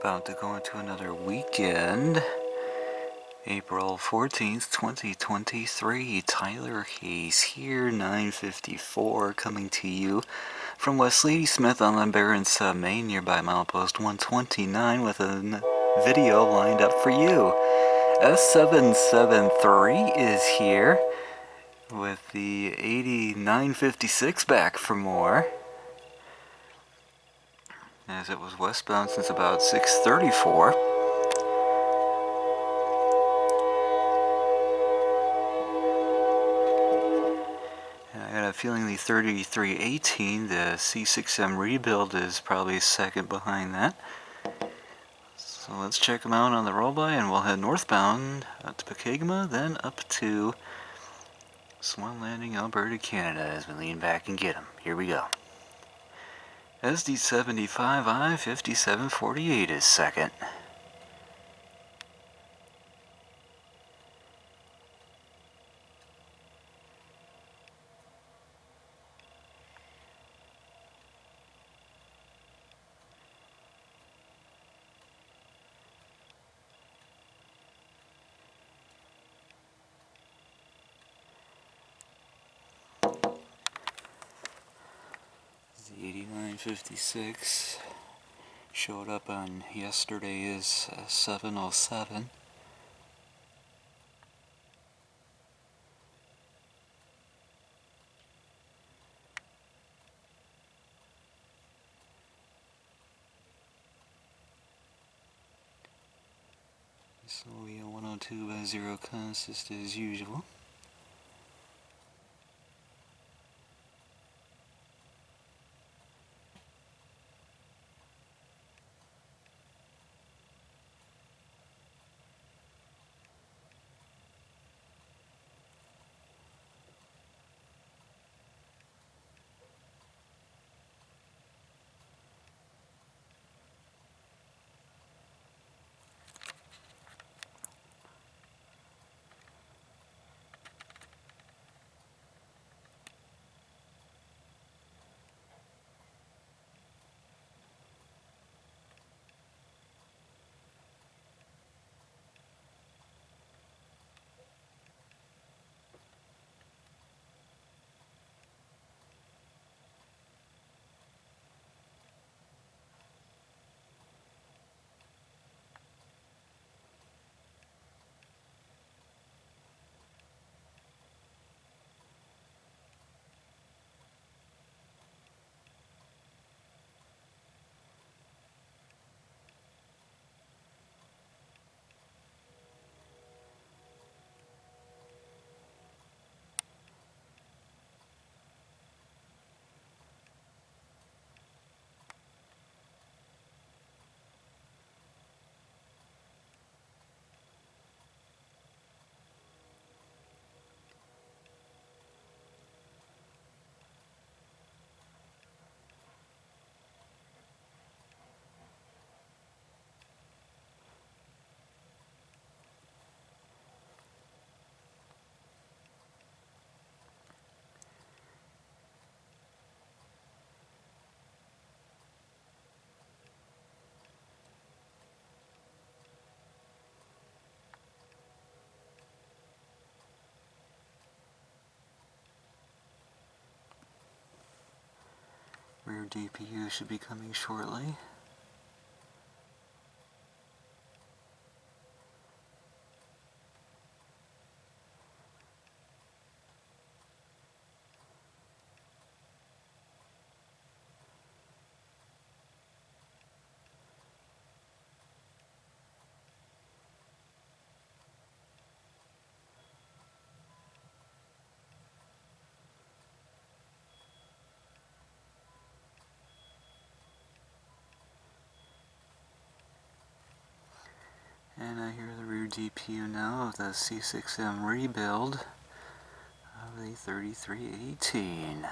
About to go into another weekend. April 14th, 2023. Tyler Hayes here, 9:54, coming to you from West Ladysmith on LeBaron's Main, nearby milepost 129, with a video lined up for you. S773 is here with the 8956 back for more, as it was westbound since about 6:34. I got a feeling the 3318, the C6M rebuild, is probably second behind that. So let's check them out on the roll-by, and we'll head northbound up to Pokegama, then up to Swan Landing, Alberta, Canada, as we lean back and get them. Here we go. SD75I 5748 is second. The 8956 showed up on yesterday's 707. So we are 102 by 0 consist as usual. Rear DPU should be coming shortly. And I hear the rear DPU now of the C6M rebuild of the 3318.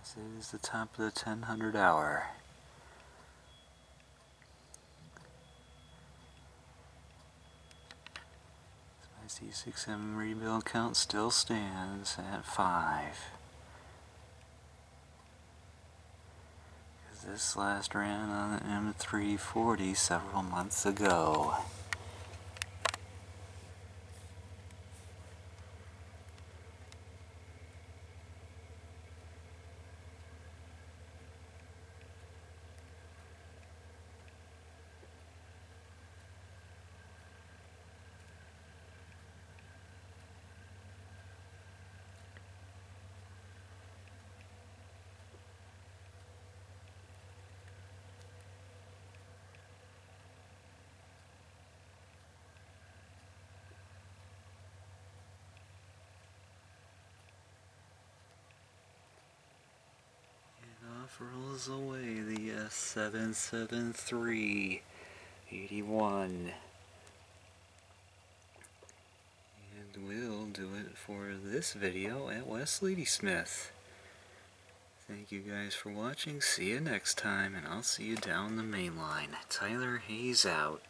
As it is the top of the 1000 hour. My C6M rebuild count still stands at 5. This last ran on the M340 several months ago. Off rolls away the S773 81. And we'll do it for this video at West Ladysmith. Thank you guys for watching. See you next time, and I'll see you down the main line. Tyler Hayes out.